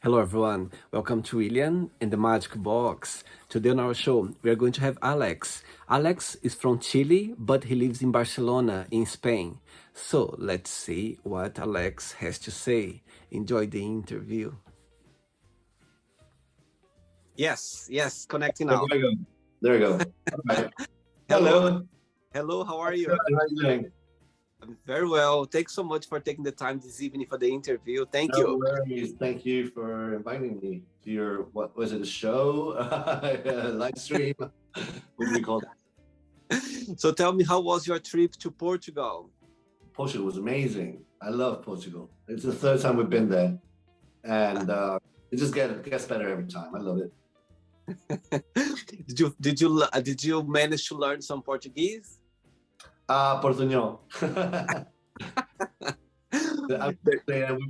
Hello everyone, welcome to William and the Magic Box. Today on our show, we are going to have Alex. Alex is from Chile, but he lives in Barcelona, in Spain. So let's see what Alex has to say. Enjoy the interview. Yes, connecting There now. we go. There we go. All right. Hello. Hello, how are you? How are you doing? I'm very well. Thanks so much for taking the time this evening for the interview. Thank No you. worries. Thank you for inviting me to your, what was it, a show? Live stream? What do we call it? So tell me, how was your trip to Portugal? Portugal was amazing. I love Portugal. It's the third time we've been there. And it just gets better every time. I love it. Did you manage to learn some Portuguese? Portuñol.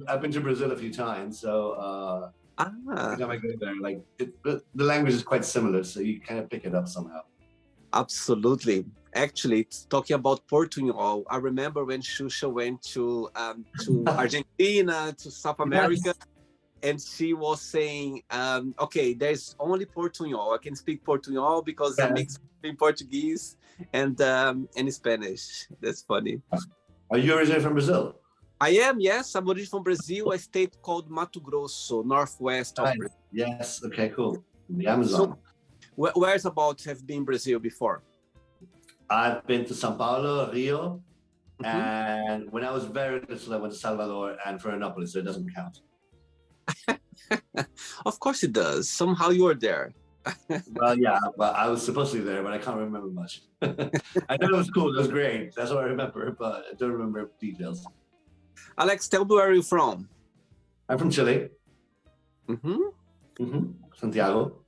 I've been to Brazil a few times, so every time I go there, like the language is quite similar, so you kind of pick it up somehow. Absolutely. Actually, talking about Portugal, I remember when Xuxa went to Argentina, to South America, and she was saying, okay, there's only Portuñol. I can speak Portuñol because I mix between Portuguese and Spanish. That's funny. Are you originally from Brazil? I am, yes. I'm originally from Brazil, a state called Mato Grosso, northwest of Brazil. Yes, okay, cool. The Amazon. So, where's about have you been in Brazil before? I've been to São Paulo, Rio, and when I was very little, I went to Salvador and Florianopolis, so it doesn't count. Of course it does. Somehow you're there. Well, yeah, but I was supposed to be there, but I can't remember much. I know it was cool. It was great. That's what I remember, but I don't remember details. Alex, tell me, where are you from? I'm from Chile. Santiago.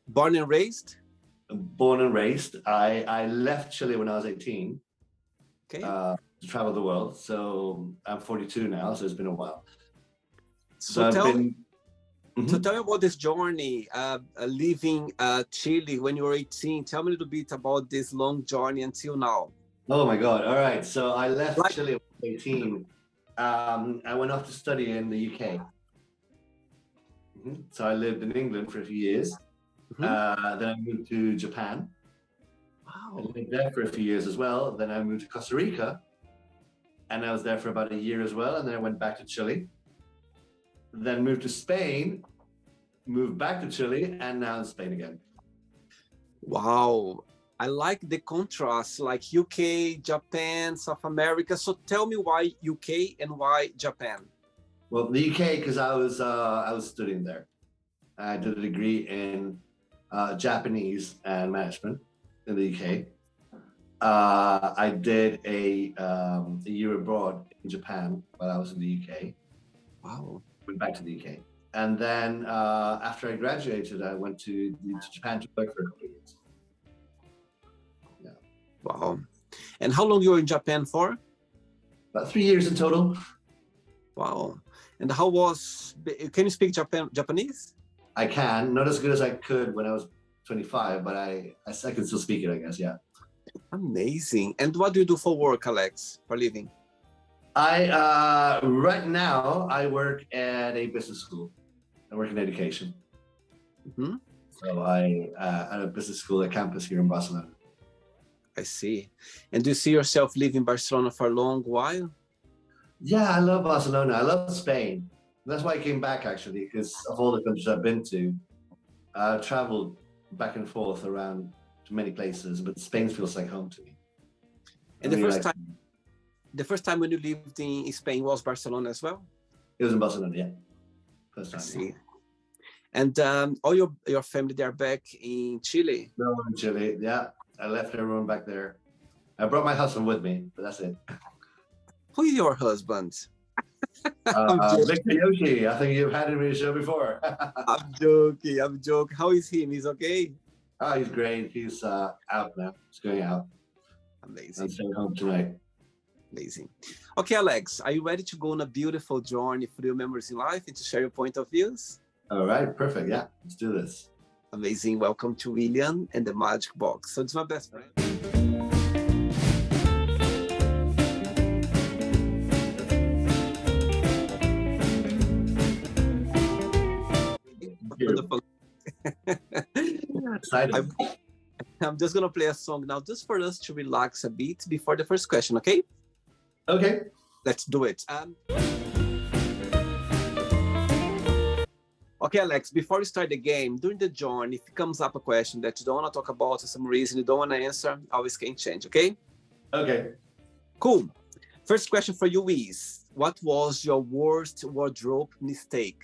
Born and raised? Born and raised. I left Chile when I was 18 to travel the world. So I'm 42 now, so it's been a while. So tell me about this journey, leaving Chile when you were 18. Tell me a little bit about this long journey until now. Oh my God. All right. So I left Chile when I was 18. I went off to study in the UK. So I lived in England for a few years. Then I moved to Japan. Wow. I lived there for a few years as well. Then I moved to Costa Rica. And I was there for about a year as well. And then I went back to Chile. Then moved to Spain, moved back to Chile, and now in Spain again. Wow. I like the contrast, like UK, Japan, South America. So tell me, why UK and why Japan? Well, the UK, because I was studying there. I did a degree in Japanese and management in the UK. I did a year abroad in Japan while I was in the UK. Wow. Went back to the UK. And then after I graduated, I went to Japan to work for a couple of years. Yeah. Wow. And how long you were in Japan for? About 3 years in total. Wow. And how was, can you speak Japanese? I can, not as good as I could when I was 25, but I can still speak it, I guess, yeah. Amazing. And what do you do for work, Alex, for living? Right now, I work at a business school. I work in education. So I at a business school at campus here in Barcelona. I see. And do you see yourself living in Barcelona for a long while? Yeah, I love Barcelona. I love Spain. That's why I came back, actually, because of all the countries I've been to. I've traveled back and forth around to many places, but Spain feels like home to me. And the first time when you lived in Spain was Barcelona as well? It was in Barcelona, yeah. First time. I see. And all your family, they are back in Chile? No, in Chile, yeah. I left everyone back there. I brought my husband with me, but that's it. Who is your husband? Victor Yoshi. I think you've had him in your show before. I'm joking. How is he? He's okay? Oh, he's great. He's out now. He's going out. Amazing. I'm staying home tonight. Amazing. Okay, Alex, are you ready to go on a beautiful journey through your memories in life and to share your point of views? All right, perfect. Yeah, let's do this. Amazing. Welcome to William and the Magic Box. So it's my best friend. the fun. Excited. I'm just gonna play a song now, just for us to relax a bit before the first question. Okay? Okay. Let's do it. Okay, Alex, before we start the game, during the journey, if it comes up a question that you don't want to talk about for some reason, you don't want to answer, always can change, okay? Okay. Cool. First question for you is, what was your worst wardrobe mistake?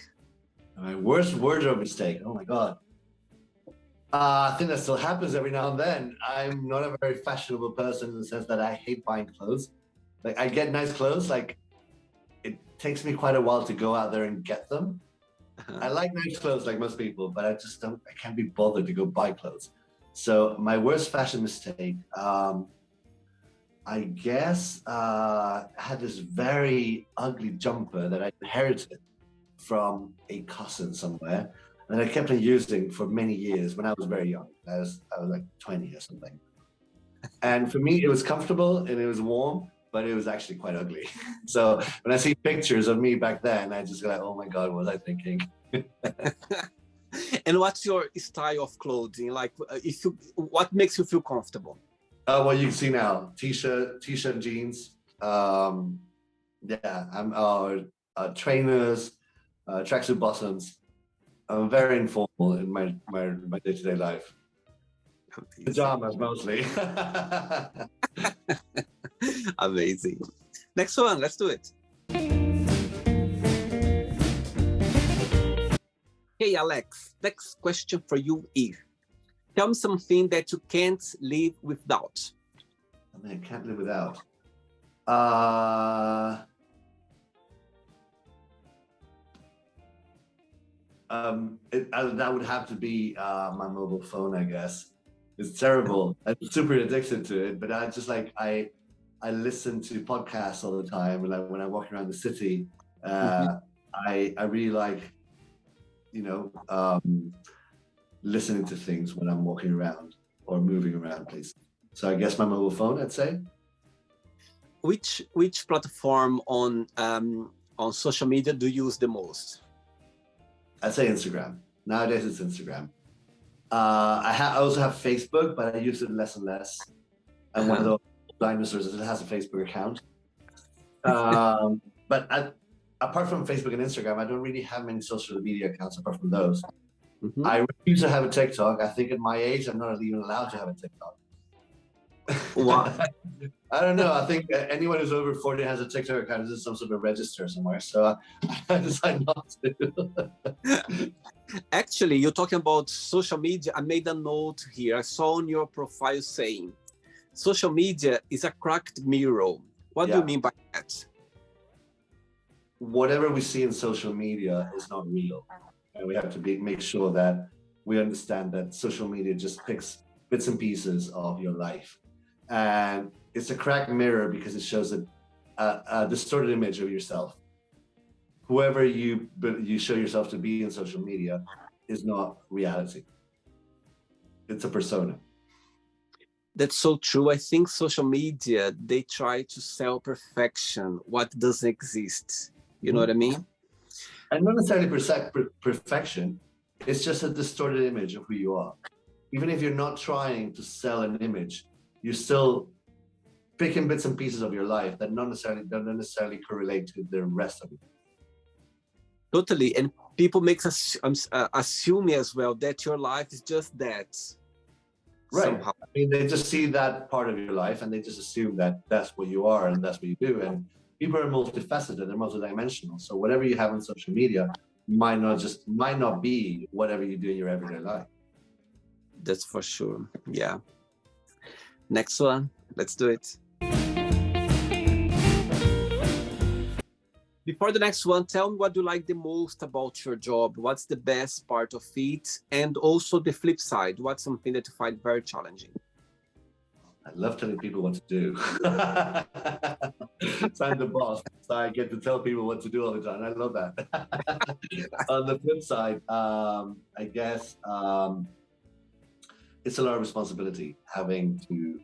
My worst wardrobe mistake. Oh my God. I think that still happens every now and then. I'm not a very fashionable person in the sense that I hate buying clothes. Like, I get nice clothes. Like, it takes me quite a while to go out there and get them. I like nice clothes like most people, but I can't be bothered to go buy clothes. So my worst fashion mistake, I guess, I had this very ugly jumper that I inherited from a cousin somewhere, and I kept on using for many years when I was very young. I was like 20 or something. And for me, it was comfortable and it was warm, but it was actually quite ugly. So when I see pictures of me back then, I just go like, oh my God, what was I thinking? And what's your style of clothing? Like, what makes you feel comfortable? Well, you can see now, t-shirt, jeans. I'm trainers, tracksuit bottoms. I'm very informal in my day-to-day life. Pajamas mostly. Amazing. Next one, let's do it. Hey, Alex, next question for you is, tell me something that you can't live without. I mean, I can't live without. That would have to be my mobile phone, I guess. It's terrible. I'm super addicted to it, but I listen to podcasts all the time, and like when I walk around the city, I really like, listening to things when I'm walking around or moving around places. So I guess my mobile phone, I'd say. Which platform on social media do you use the most? I'd say Instagram. Nowadays it's Instagram. I also have Facebook, but I use it less and less. I'm one of those dinosaurs that has a Facebook account. But apart from Facebook and Instagram, I don't really have many social media accounts apart from those. I refuse to have a TikTok. I think at my age, I'm not even allowed to have a TikTok. Wow. I don't know. I think anyone who's over 40 has a TikTok account is some sort of register somewhere. So I decided not to. Actually, you're talking about social media. I made a note here. I saw on your profile saying, social media is a cracked mirror. What do you mean by that? Whatever we see in social media is not real. And we have to make sure that we understand that social media just picks bits and pieces of your life. And it's a cracked mirror because it shows a distorted image of yourself. Whoever you show yourself to be in social media is not reality. It's a persona. That's so true. I think social media, they try to sell perfection, what doesn't exist. You know what I mean? And not necessarily perfection. It's just a distorted image of who you are. Even if you're not trying to sell an image, you're still picking bits and pieces of your life that don't necessarily correlate to the rest of it. Totally. And people make us assuming as well that your life is just that. Right. Somehow. I mean, they just see that part of your life and they just assume that that's what you are and that's what you do. And people are multifaceted, they're multidimensional. So whatever you have on social media might not be whatever you do in your everyday life. That's for sure. Yeah. Next one. Let's do it. Before the next one, tell me what you like the most about your job. What's the best part of it? And also the flip side. What's something that you find very challenging? I love telling people what to do. So I'm the boss, so I get to tell people what to do all the time. I love that. On the flip side, I guess it's a lot of responsibility having to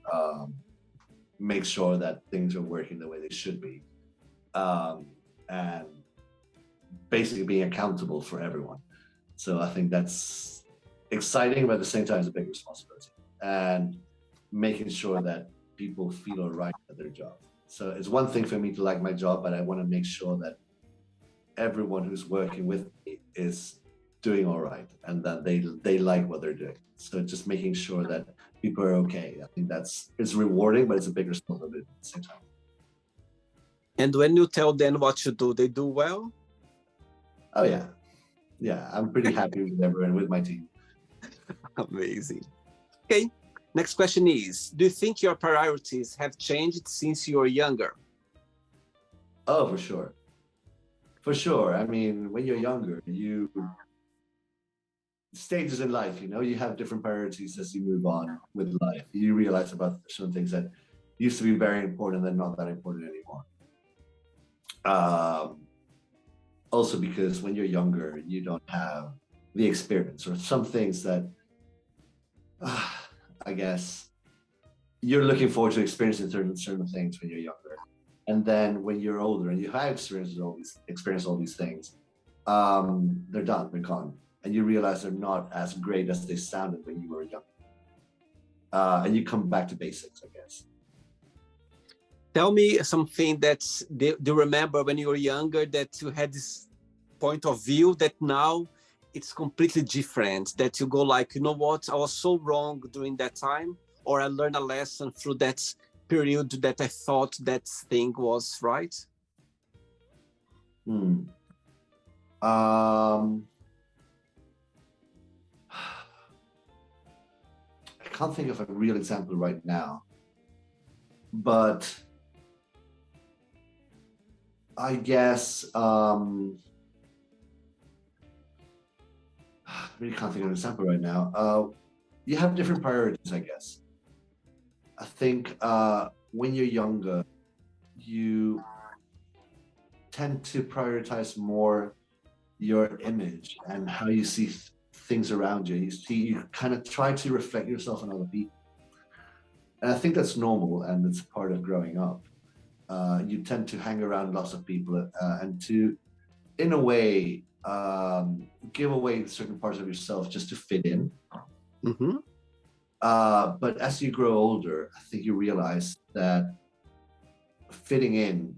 make sure that things are working the way they should be. And basically being accountable for everyone. So I think that's exciting, but at the same time, it's a big responsibility. And making sure that people feel all right at their job. So it's one thing for me to like my job, but I want to make sure that everyone who's working with me is doing all right and that they like what they're doing. So just making sure that people are okay. I think it's rewarding, but it's a big responsibility at the same time. And when you tell them what to do, they do well? Oh yeah. Yeah, I'm pretty happy with everyone, with my team. Amazing. Okay, next question is, do you think your priorities have changed since you were younger? Oh, for sure. For sure. I mean, when you're younger, stages in life, you have different priorities as you move on with life. You realize about certain things that used to be very important and then not that important anymore. Also because when you're younger, you don't have the experience or some things that I guess you're looking forward to experiencing certain things when you're younger. And then when you're older and you have experienced all these things, they're done, they're gone. And you realize they're not as great as they sounded when you were young. And you come back to basics, I guess. Tell me something that do you remember when you were younger that you had this point of view that now it's completely different, that you go like, you know what, I was so wrong during that time, or I learned a lesson through that period that I thought that thing was right? I can't think of a real example right now, but I guess I really can't think of an example right now. You have different priorities, I guess. I think when you're younger, you tend to prioritize more your image and how you see things around you. You kind of try to reflect yourself on other people. And I think that's normal and it's part of growing up. You tend to hang around lots of people and to, in a way, give away certain parts of yourself just to fit in. Mm-hmm. But as you grow older, I think you realize that fitting in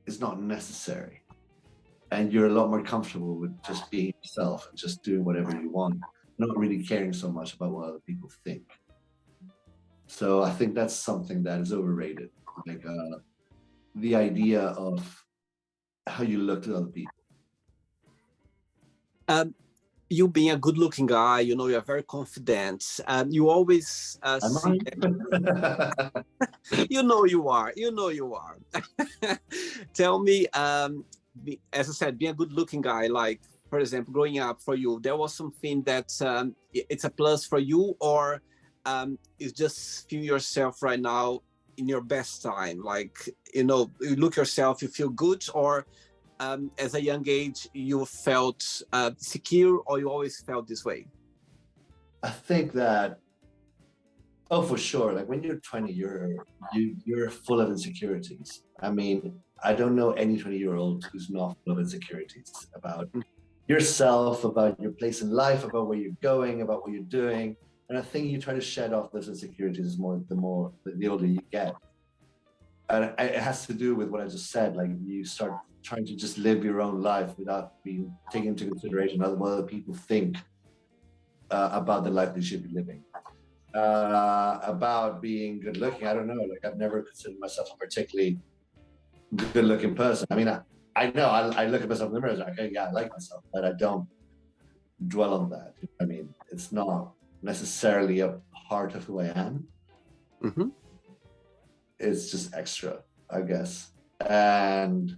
is not necessary. And you're a lot more comfortable with just being yourself and just doing whatever you want, not really caring so much about what other people think. So I think that's something that is overrated. Like the idea of how you look to other people. You being a good-looking guy, you're very confident. You always see that. You are. You are. Tell me, as I said, being a good-looking guy, like, for example, growing up for you, there was something that it's a plus for you, or you just feel yourself right now in your best time? Like, you look yourself, you feel good, or as a young age, you felt secure, or you always felt this way? I think that, for sure. Like when you're 20, you're full of insecurities. I mean, I don't know any 20-year-old who's not full of insecurities about yourself, about your place in life, about where you're going, about what you're doing. And I think you try to shed off those insecurities the older you get. And it has to do with what I just said. Like you start trying to just live your own life without being taken into consideration what other people think about the life they should be living. About being good looking, I don't know. Like I've never considered myself a particularly good looking person. I mean, I know I look at myself in the mirror, like, okay, yeah, I like myself, but I don't dwell on that. I mean, it's not necessarily a part of who I am. Mm-hmm. It's just extra, I guess. And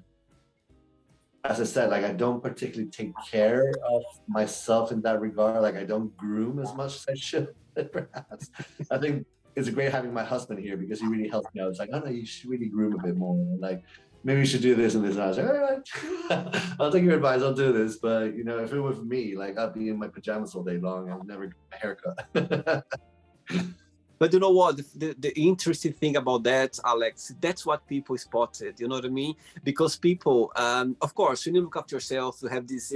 as I said, like I don't particularly take care of myself in that regard. Like I don't groom as much as I should, perhaps. I think it's great having my husband here because he really helps me out. It's like, oh no, you should really groom a bit more. Like maybe you should do this and this. And I was like, all right, I'll take your advice, I'll do this. But if it was me, like I'd be in my pajamas all day long and never get a haircut. But you know what? The interesting thing about that, Alex, that's what people spotted. You know what I mean? Because people, of course, when you look after yourself, you have this,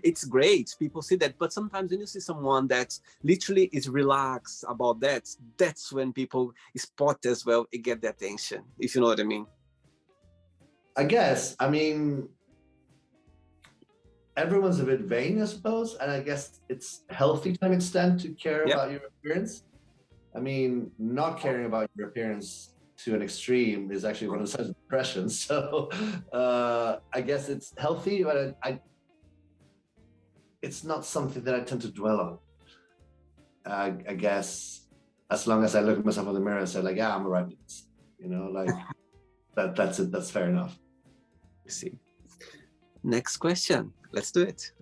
it's great. People see that. But sometimes when you see someone that literally is relaxed about that, that's when people spot as well and get the attention, if you know what I mean. I guess. I mean, everyone's a bit vain, I suppose. And I guess it's healthy to an extent to care about your appearance. I mean, not caring about your appearance to an extreme is actually one of the signs of depression. So I guess it's healthy, but it's not something that I tend to dwell on. I guess as long as I look at myself in the mirror and say, like, yeah, I'm all right with this. Like that's it. That's fair enough. I see. Next question. Let's do it.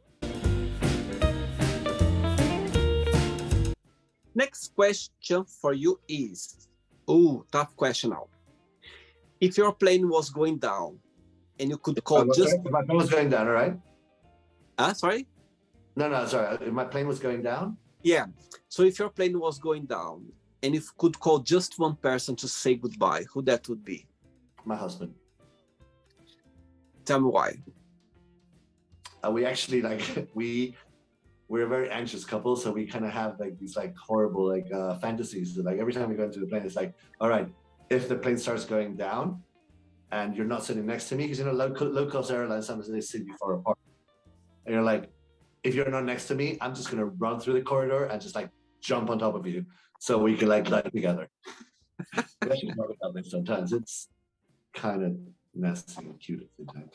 Next question for you is, tough question now. If your plane was going down and you could call If my plane was going down, all right? Sorry? No, sorry. If my plane was going down? Yeah. So if your plane was going down and if you could call just one person to say goodbye, who that would be? My husband. Tell me why. We actually, we're a very anxious couple, so we kind of have these horrible fantasies. Like every time we go into the plane, it's like, all right, if the plane starts going down and you're not sitting next to me, because low cost airlines sometimes they sit you far apart, and you're like, if you're not next to me, I'm just gonna run through the corridor and just jump on top of you so we can lie together. We actually talk about this sometimes. It's kind of nasty and cute at the same time.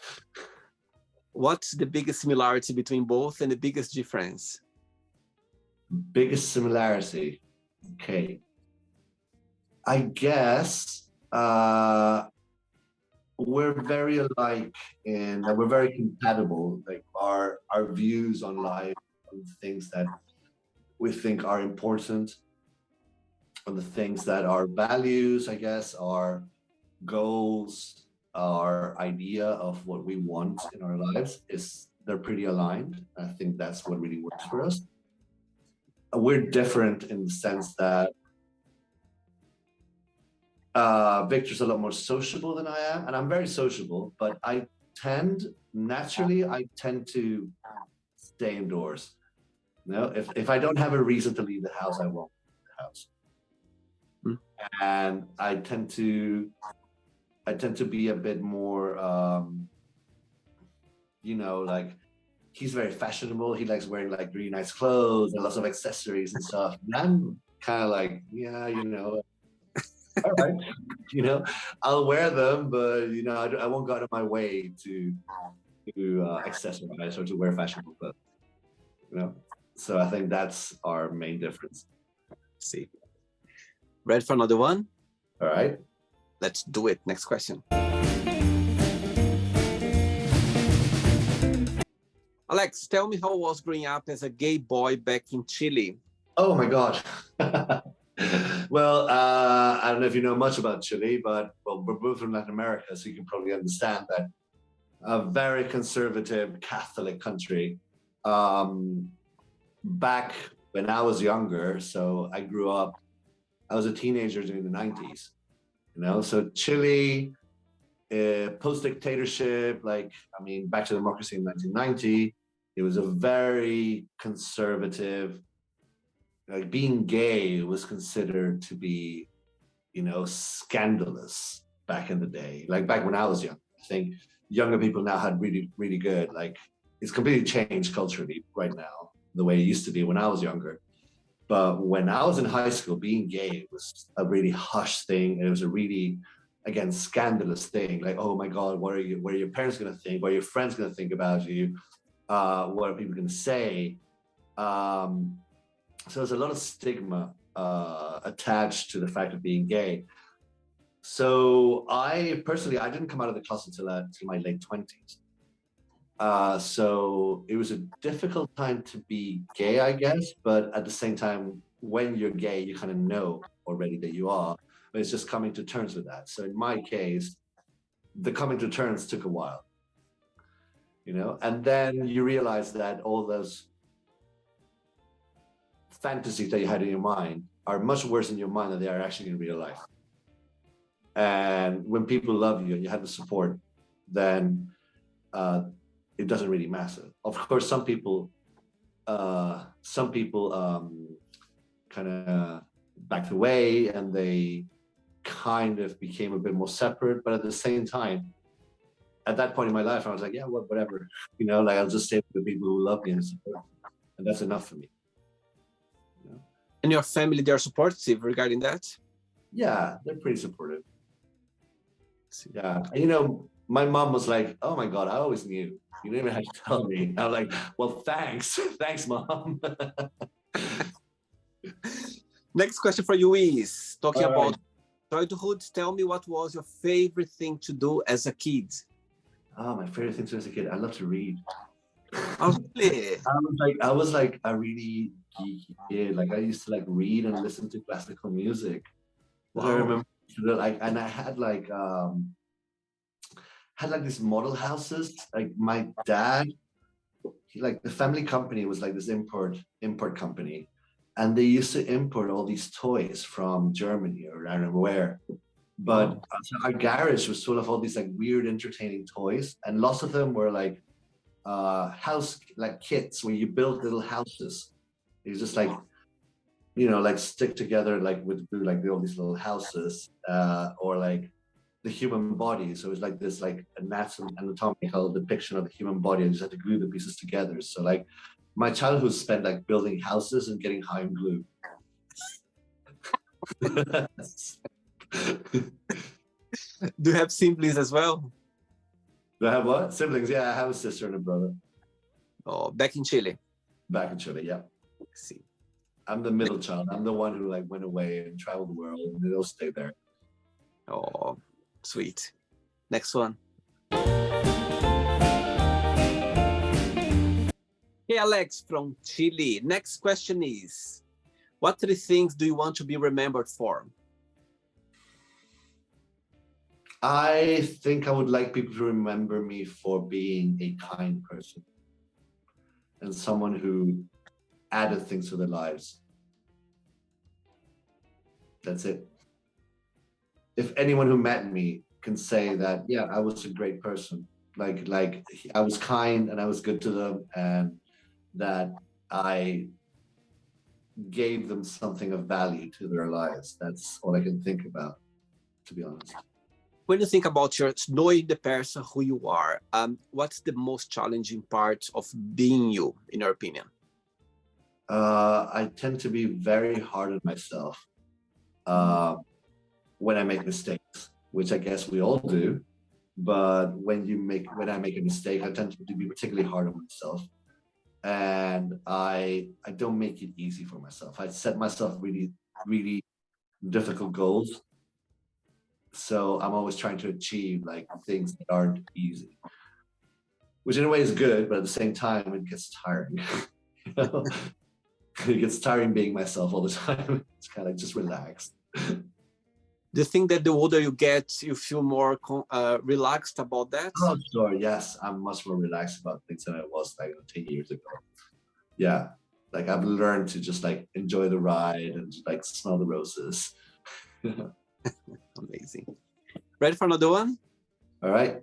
What's the biggest similarity between both and the biggest difference? Biggest similarity? Okay. I guess we're very alike and we're very compatible. Like our views on life, on the things that we think are important, on the things that are values, I guess, our goals, our idea of what we want in our lives they're pretty aligned. I think that's what really works for us. We're different in the sense that Victor's a lot more sociable than I am, and I'm very sociable, but I tend to stay indoors. If I don't have a reason to leave the house, I won't leave the house. And I tend to be a bit more, he's very fashionable. He likes wearing really nice clothes and lots of accessories and stuff. And I'm kind of like, yeah, all right, I'll wear them, but I won't go out of my way to accessorize or to wear fashionable clothes. So I think that's our main difference. See. Ready for another one? All right. Let's do it. Next question. Alex, tell me how it was growing up as a gay boy back in Chile. Oh my God. Well, I don't know if you know much about Chile, but we're both from Latin America, so you can probably understand that a very conservative Catholic country. Back when I was younger, so I grew up, I was a teenager during the 90s, so Chile, post-dictatorship, back to democracy in 1990, it was a very conservative, being gay was considered to be, scandalous back in the day. Back when I was young, I think younger people now had really, really good, it's completely changed culturally right now, the way it used to be when I was younger. But when I was in high school, being gay was a really hush thing. It was a really, again, scandalous thing. Oh my God, what are your parents going to think? What are your friends going to think about you? What are people going to say? So there's a lot of stigma attached to the fact of being gay. So I didn't come out of the closet until my late 20s. So it was a difficult time to be gay, I guess. But at the same time, when you're gay, you kind of know already that you are. But it's just coming to terms with that. So in my case, the coming to terms took a while. And then you realize that all those fantasies that you had in your mind are much worse in your mind than they are actually in real life. And when people love you and you have the support, then it doesn't really matter. Of course, some people kind of backed away and they kind of became a bit more separate. But at the same time, at that point in my life, I was like, yeah, whatever, you know, like I'll just stay with the people who love me and support me, and that's enough for me. You know? And your family, they're supportive regarding that? Yeah, they're pretty supportive. Yeah, and, you know, my mom was like, "Oh my God, I always knew. You didn't even have to tell me." I'm like, "Well, thanks, thanks, mom." Next question for you is, talking All about right. childhood, tell me what was your favorite thing to do as a kid? Oh, my favorite thing to do as a kid, I love to read. Oh, really? I was like a really geeky kid. Like I used to like read and listen to classical music. Because I Wow. remember like, and I had like these model houses. Like my dad, like the family company was like this import company, and they used to import all these toys from Germany or I don't know where. But Wow. so our garage was full of all these like weird, entertaining toys, and lots of them were like house like kits where you build little houses. You just like, you know, like stick together like with glue, like build these little houses, or like the human body. So it's like this like anatomical depiction of the human body, and you just have to glue the pieces together. So like my childhood spent like building houses and getting high on glue. Do you have siblings as well? Do I have what? Siblings? Yeah, I have a sister and a brother. Oh, back in Chile. Back in Chile, yeah. Let's see. I'm the middle child. I'm the one who like went away and traveled the world, and they all stay there. Oh, sweet. Next one. Hey, Alex from Chile. Next question is, what 3 things do you want to be remembered for? I think I would like people to remember me for being a kind person and someone who added things to their lives. That's it. If anyone who met me can say that, yeah, I was a great person. Like I was kind and I was good to them, and that I gave them something of value to their lives. That's all I can think about, to be honest. When you think about your knowing the person who you are, what's the most challenging part of being you, in your opinion? I tend to be very hard on myself when I make mistakes, which I guess we all do. But when I make a mistake, I tend to be particularly hard on myself, and I don't make it easy for myself. I set myself really, really difficult goals, so I'm always trying to achieve like things that aren't easy, which in a way is good, but at the same time it gets tiring. You know? It gets tiring being myself all the time. It's kind of like just relax. Do you think that the older you get, you feel more relaxed about that? Oh, sure. Yes, I'm much more relaxed about things than I was like 10 years ago. Yeah, like I've learned to just like enjoy the ride and like smell the roses. Amazing. Ready for another one? All right.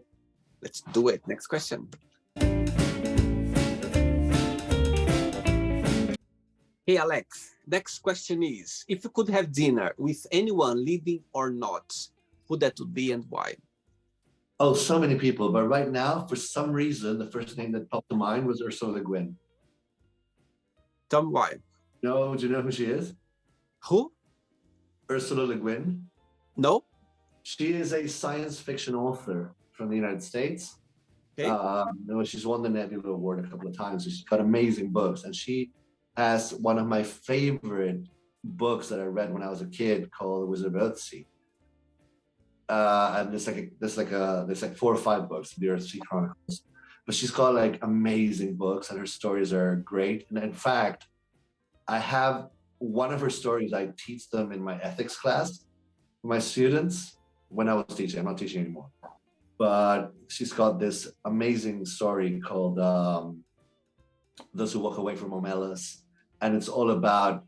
Let's do it. Next question. Hey, Alex. Next question is, if you could have dinner with anyone, living or not, who that would be and why? Oh, so many people. But right now, for some reason, the first name that popped to mind was Ursula Le Guin. Tell me why. No, do you know who she is? Who? Ursula Le Guin. No? She is a science fiction author from the United States. Okay. She's won the Nebula Award a couple of times. She's got amazing books, and she has one of my favorite books that I read when I was a kid called The Wizard of Earthsea. And there's like 4 or 5 books, the Earthsea Chronicles. But she's got like amazing books, and her stories are great. And in fact, I have one of her stories. I teach them in my ethics class for my students when I was teaching. I'm not teaching anymore. But she's got this amazing story called Those Who Walk Away from Omelas. And it's all about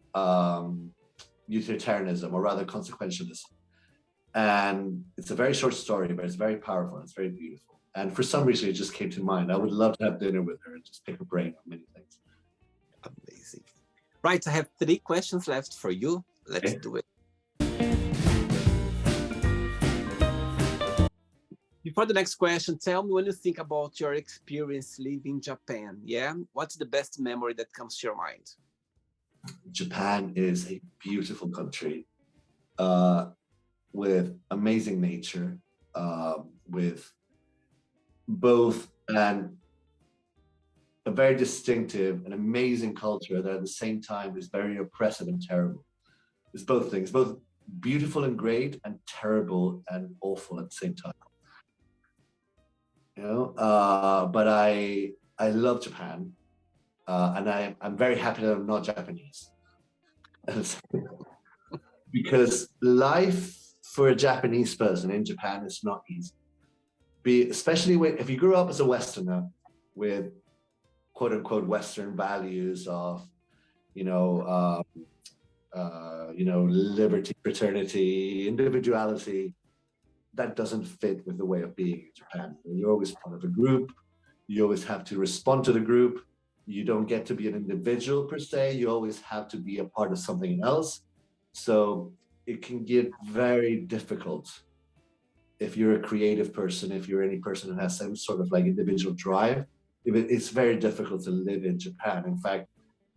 utilitarianism, or rather consequentialism. And it's a very short story, but it's very powerful. It's very beautiful. And for some reason, it just came to mind. I would love to have dinner with her and just pick her brain on many things. Amazing. Right, I have 3 questions left for you. Let's do it. Before the next question, tell me when you think about your experience living in Japan, yeah? What's the best memory that comes to your mind? Japan is a beautiful country with amazing nature, with both a very distinctive and amazing culture that at the same time is very oppressive and terrible. It's both things, both beautiful and great, and terrible and awful at the same time. You know, but I love Japan, and I'm very happy that I'm not Japanese, because life for a Japanese person in Japan is not easy. Especially if you grew up as a Westerner with quote unquote Western values of, liberty, fraternity, individuality. That doesn't fit with the way of being in Japan. You're always part of a group. You always have to respond to the group. You don't get to be an individual per se. You always have to be a part of something else. So it can get very difficult if you're a creative person, if you're any person who has some sort of like individual drive. It's very difficult to live in Japan. In fact,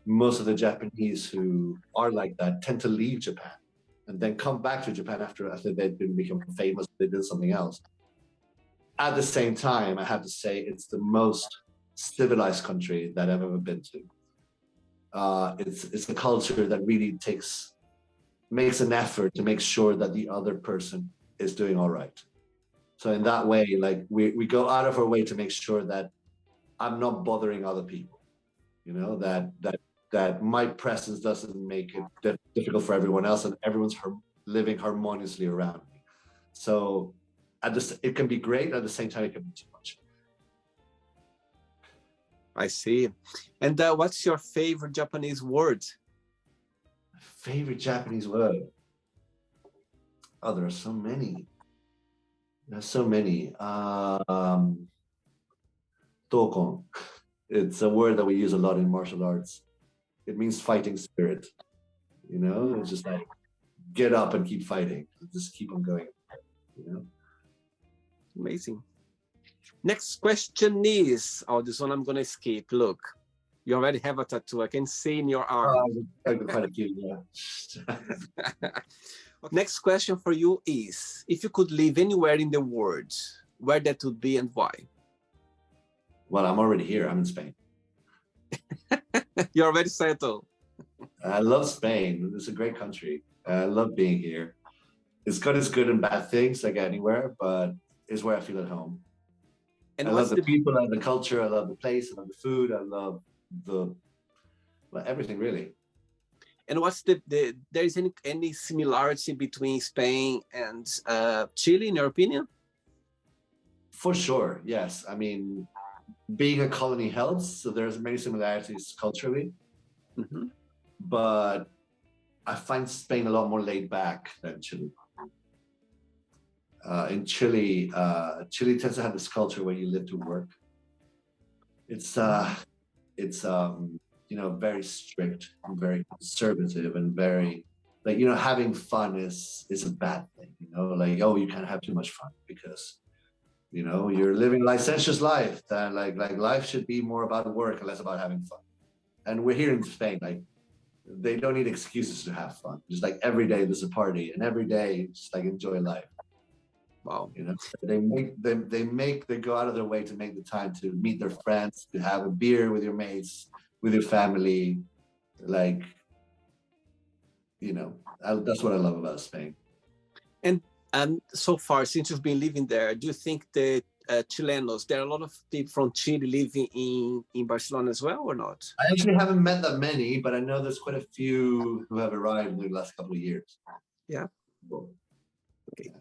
most of the Japanese who are like that tend to leave Japan and then come back to Japan after they've become famous, they did something else. At the same time, I have to say it's the most civilized country that I've ever been to. It's a culture that really makes an effort to make sure that the other person is doing all right. So in that way, like we go out of our way to make sure that I'm not bothering other people, that my presence doesn't make it difficult for everyone else, and everyone's living harmoniously around me. So it can be great, at the same time it can be too much. I see. And what's your favorite Japanese word? Favorite Japanese word? Oh, there are so many. There's so many. Tokon. It's a word that we use a lot in martial arts. It means fighting spirit. It's just like get up and keep fighting. Just keep on going. Amazing. Next question is, this one I'm gonna skip. Look, you already have a tattoo. I can see in your arm. Quite a cute, yeah. Next question for you is, if you could live anywhere in the world, where that would be and why? Well, I'm already here. I'm in Spain. You're already settled. I love Spain. It's a great country. I love being here. It's got its good and bad things, like anywhere, but it's where I feel at home. And I love the people, I love the culture, I love the place, I love the food, I love everything really. And what's there is any similarity between Spain and Chile, in your opinion? For sure, yes. I mean, being a colony helps, so there's many similarities culturally. Mm-hmm. But I find Spain a lot more laid back than Chile. In Chile, Chile tends to have this culture where you live to work. It's very strict and very conservative and very having fun is a bad thing. You can't have too much fun because you're living a licentious life. That like life should be more about work and less about having fun. And we're here in Spain, they don't need excuses to have fun. Just like every day there's a party, and every day just like enjoy life. Wow, they go out of their way to make the time to meet their friends, to have a beer with your mates, with your family. That's what I love about Spain. And so far, since you've been living there, do you think that Chilenos, there are a lot of people from Chile living in Barcelona as well, or not? I actually haven't met that many, but I know there's quite a few who have arrived in the last couple of years. Yeah. Okay.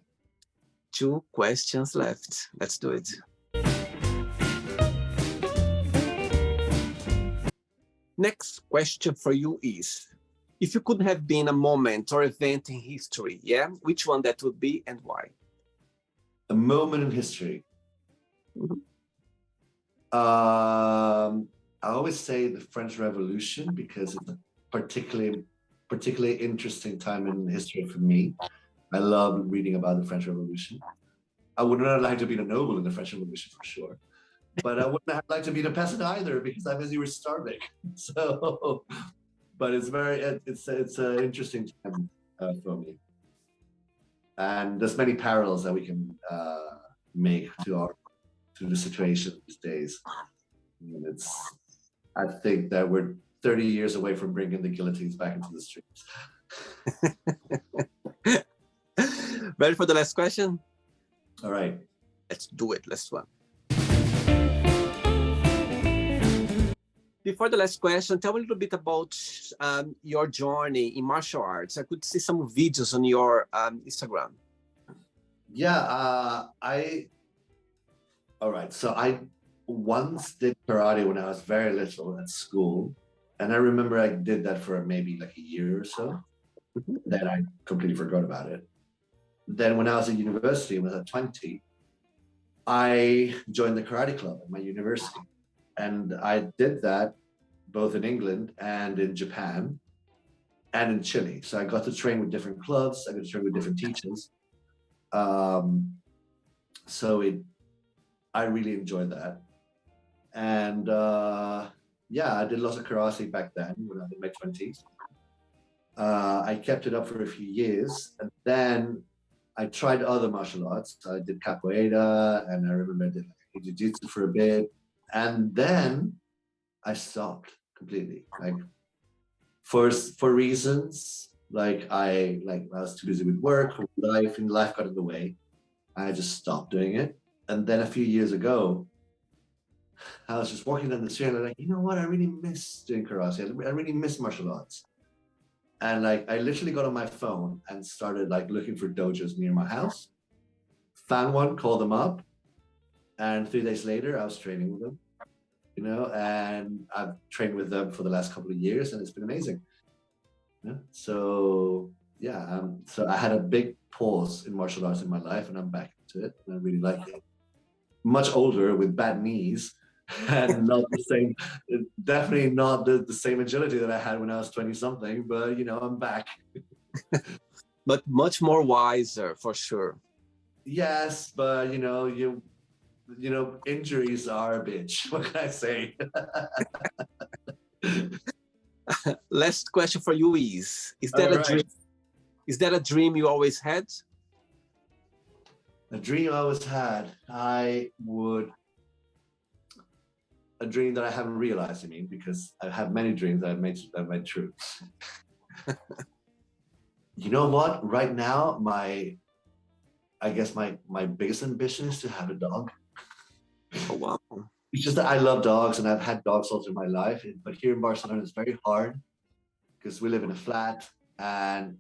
2 questions left. Let's do it. Next question for you is, If you could have been a moment or event in history, yeah, which one that would be and why? A moment in history. Mhm. I always say the French Revolution because it's a particularly interesting time in history for me. I love reading about the French Revolution. I would not like to be a noble in the French Revolution for sure, but I wouldn't have liked to be a peasant either because I was you were starving. So, but it's an interesting time for me, and there's many parallels that we can make to the situation these days. And I think that we're 30 years away from bringing the guillotines back into the streets. Ready for the last question? All right. Let's do it. Last one. Before the last question, tell me a little bit about your journey in martial arts. I could see some videos on your Instagram. Yeah, all right. So I once did karate when I was very little at school. And I remember I did that for maybe like a year or so. Then I completely forgot about it. Then when I was at university, when I was at 20, I joined the karate club at my university. And I did that both in England and in Japan and in Chile. So I got to train with different clubs. I got to train with different teachers. I really enjoyed that. And yeah, I did lots of karate back then when I was in my 20s. I kept it up for a few years. And then I tried other martial arts. I did capoeira, and I remember I did like jiu-jitsu for a bit. And then I stopped completely. Like for reasons like I was too busy with work, with life, and life got in the way. I just stopped doing it. And then a few years ago, I was just walking down the street and I'm like, you know what? I really miss doing karate. I really miss martial arts. And like, I literally got on my phone and started like looking for dojos near my house. Found one, called them up, and 3 days later, I was training with them. You know, and I've trained with them for the last couple of years, and it's been amazing. Yeah. So yeah, so I had a big pause in martial arts in my life, and I'm back to it, and I really like it. Much older with bad knees, and not the same, definitely not the same agility that I had when I was 20 something, but you know, I'm back. But much more wiser for sure. Yes, but you know, injuries are a bitch. What can I say? Last question for you is that All a dream? Is that a dream you always had? A dream I always had. A dream that I haven't realized, I mean, because I have many dreams that I've made true. You know what? Right now, I guess my biggest ambition is to have a dog. Oh, wow. It's just that I love dogs and I've had dogs all through my life. But here in Barcelona, it's very hard because we live in a flat and,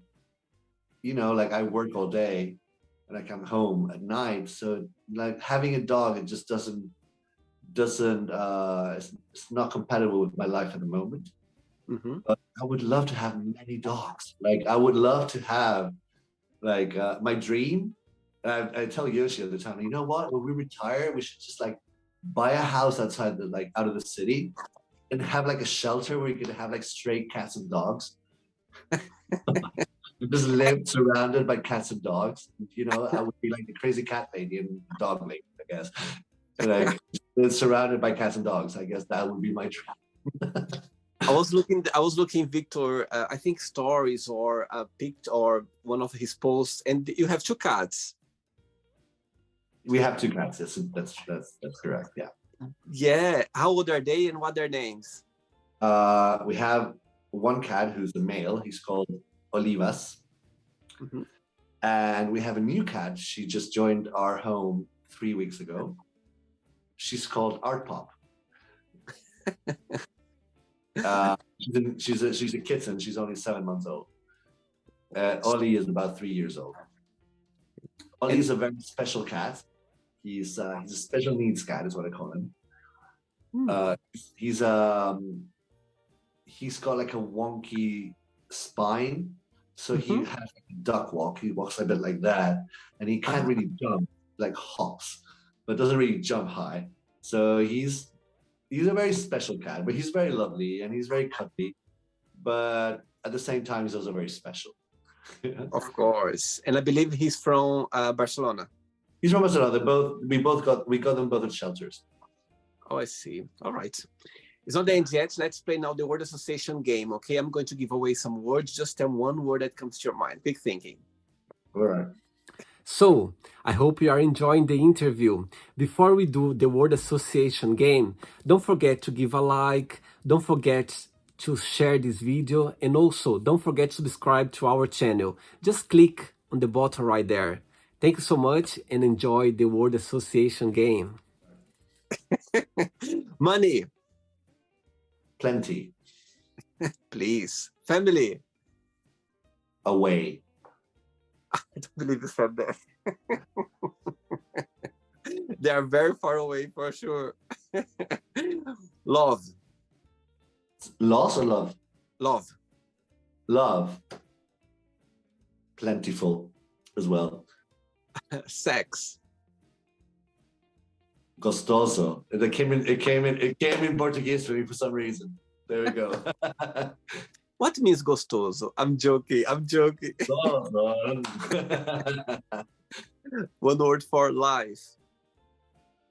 you know, like I work all day and I come home at night. So like having a dog, it just it's not compatible with my life at the moment. Mm-hmm. But I would love to have many dogs. Like I would love to have like my dream. I tell Yoshi at the time, you know what? When we retire, we should just like buy a house outside out of the city and have like a shelter where you could have like stray cats and dogs. Just live surrounded by cats and dogs. You know, I would be like the crazy cat lady and dog lady, I guess. Like surrounded by cats and dogs. I guess that would be my dream. I was looking, Victor. I think stories or a pic or one of his posts, and you have 2 cats. We have 2 cats. That's correct. Yeah. Yeah. How old are they, and what are their names? We have one cat who's a male. He's called Olivas. Mm-hmm. And we have a new cat. She just joined our home 3 weeks ago. She's called Art Pop. She's a kitten. She's only 7 months old. Ollie is about 3 years old. Ollie is a very special cat. He's a special needs cat, is what I call him. He's got like a wonky spine. So he Mhm. has a duck walk. He walks a bit like that, and he can't Ah, really jump, like hops, but doesn't really jump high. So he's a very special cat, but he's very lovely and he's very cuddly. But at the same time, he's also very special. of course. And I believe he's from Barcelona. He's from Barcelona. We got them both at shelters. Oh, I see. All right. It's not the end yet. Let's play now the word association game. Okay, I'm going to give away some words. Just tell one word that comes to your mind. Quick thinking. All right. So, I hope you are enjoying the interview. Before we do the word association game, don't forget to give a like, don't forget to share this video, and also don't forget to subscribe to our channel. Just click on the button right there. Thank you so much and enjoy the word association game. Money, Plenty. please. Family. Away. I don't believe you said that. They are very far away for sure. Love, Loss or love? love, Love. Plentiful as well. sex, Gostoso. It came in Portuguese for me for some reason. There we go. What means gostoso? I'm joking. I'm joking. Gostoso. One word for life.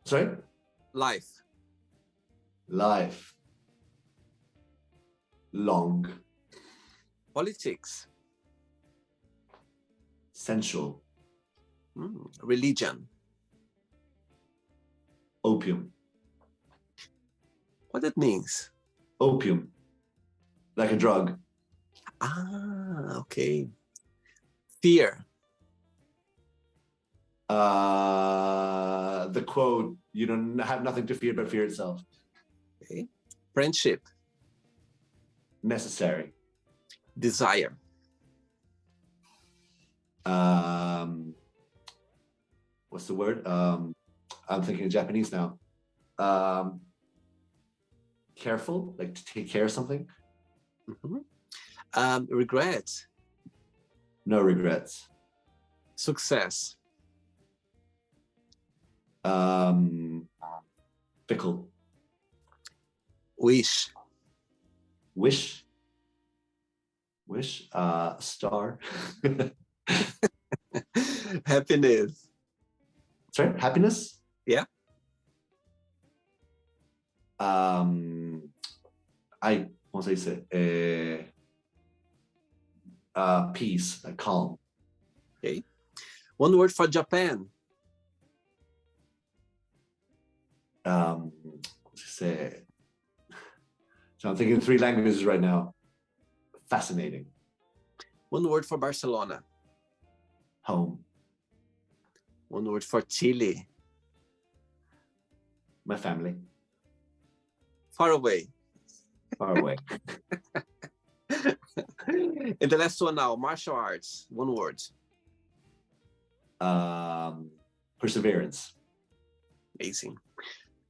Sorry? Life. Life. Long. Politics. Sensual. Religion. Opium. What that means? Opium. Like a drug. Ah, okay. Fear. The quote, you don't have nothing to fear but fear itself. Okay. Friendship. Necessary. Desire. What's the word? I'm thinking in Japanese now. Careful, like to take care of something. Regret. No regrets. Success. Fickle. Wish. Wish. Star. Happiness. Sorry, happiness? Yeah. ¿Cómo se dice? Peace, like calm. Okay. One word for Japan. ¿Cómo se dice? So I'm thinking 3 languages right now. Fascinating. One word for Barcelona. Home. One word for Chile. My family. Far away. Far away. And the last one now, martial arts. One word. Perseverance. Amazing.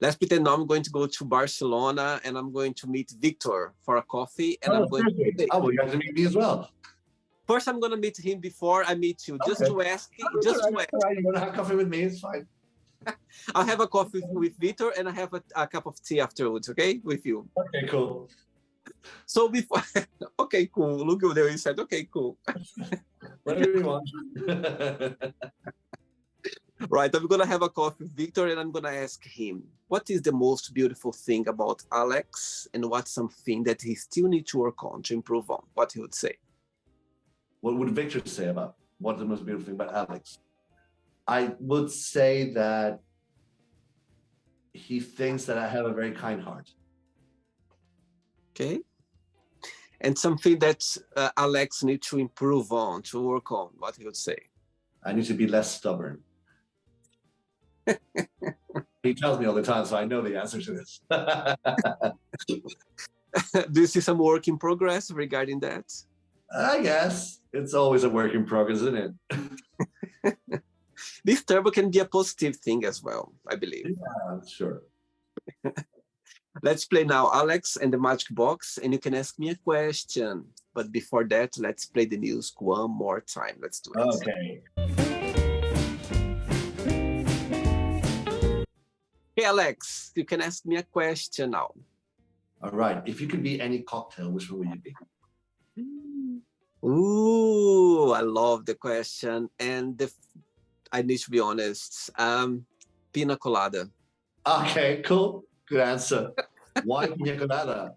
Let's pretend now I'm going to go to Barcelona and I'm going to meet Victor for a coffee. And I'm going to well, you have to meet me as well. First, I'm going to meet him before I meet you, just Okay. to ask. You're going to have coffee with me, it's fine. I'll have a coffee with Victor and I have a cup of tea afterwards, okay? With you. Okay, cool. So before, okay, cool. Look at the way you said, okay, cool. Whatever you want. Right, I'm going to have a coffee with Victor and I'm going to ask him, what is the most beautiful thing about Alex and what's something that he still needs to work on to improve on? What he would say. What would Victor say about what's the most beautiful thing about Alex? I would say that he thinks that I have a very kind heart. Okay. And something that Alex needs to improve on, to work on, what he would say. I need to be less stubborn. He tells me all the time, so I know the answer to this. Do you see some work in progress regarding that? I guess it's always a work in progress, isn't it? This turbo can be a positive thing as well, I believe. Yeah, sure. Let's play now, Alex and the Magic Box, and you can ask me a question. But before that, let's play the news one more time. Let's do it. Okay. Hey, Alex, you can ask me a question now. All right. If you could be any cocktail, which one would you be? Ooh, I love the question. And I need to be honest. Pina colada. Okay, cool. Good answer. Why pina colada?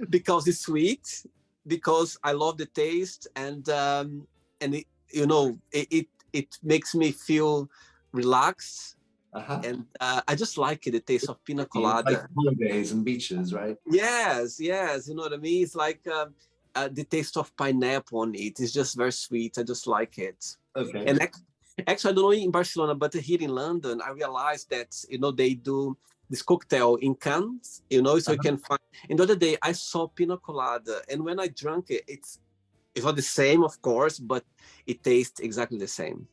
Because it's sweet, because I love the taste, and it, it makes me feel relaxed. And I just like it, the taste of pina colada. Like holidays and beaches, right? Yes, you know what I mean? It's like the taste of pineapple on it. It's just very sweet. I just like it. Okay. And actually, I don't know in Barcelona, but here in London, I realized that, they do this cocktail in cans, so you can find. And the other day, I saw pina colada. And when I drank it, it's not the same, of course, but it tastes exactly the same.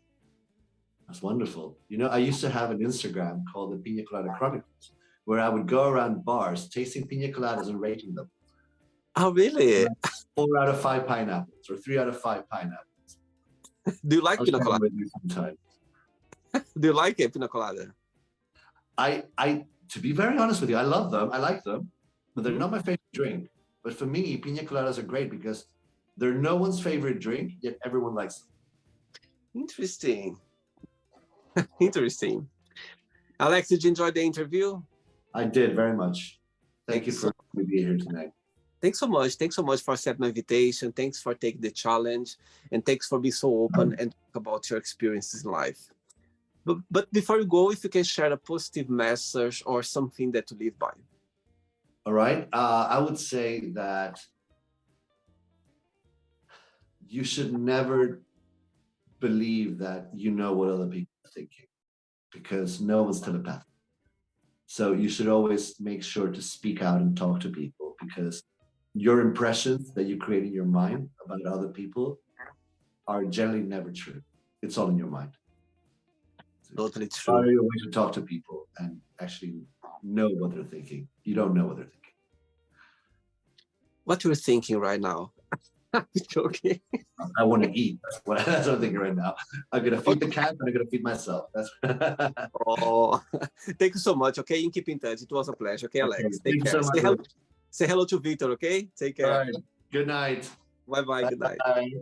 That's wonderful. I used to have an Instagram called the Pina Colada Chronicles, where I would go around bars tasting pina coladas and rating them. Oh, really? 4 out of 5 pineapples or 3 out of 5 pineapples. Do you like pina colada? Sometimes. Do you like it, pina colada? To be very honest with you, I love them. I like them, but they're not my favorite drink. But for me, pina coladas are great because they're no one's favorite drink, yet everyone likes them. Interesting. Interesting. Alex, did you enjoy the interview? I did very much. Thank you for being here tonight. Thanks so much. Thanks so much for accepting my invitation. Thanks for taking the challenge, and thanks for being so open and talk about your experiences in life. But before you go, if you can share a positive message or something that to live by. All right. I would say that you should never believe that you know what other people are thinking, because no one's telepathic. So you should always make sure to speak out and talk to people, because your impressions that you create in your mind about other people are generally never true. It's all in your mind. Totally true. Find a way to talk to people and actually know what they're thinking. You don't know what they're thinking. What you're thinking right now? I'm joking. I want to eat. That's what I'm thinking right now. I'm gonna feed the cat and I'm gonna feed myself. That's Oh, thank you so much. Okay, and keep in touch. It was a pleasure. Okay, Alex. Okay, Take care. so Say hello to Victor. Okay, take care. All right. Good night. Bye. Good night. Bye.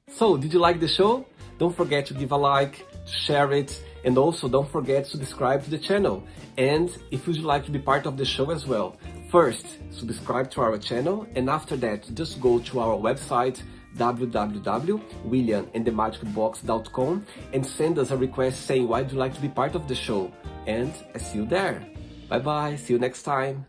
So, did you like the show? Don't forget to give a like, share it, and also don't forget to subscribe to the channel. And if you'd like to be part of the show as well, first, subscribe to our channel, and after that, just go to our website, www.williamandthemagicbox.com, and send us a request saying why you'd like to be part of the show. And I see you there. Bye bye, see you next time.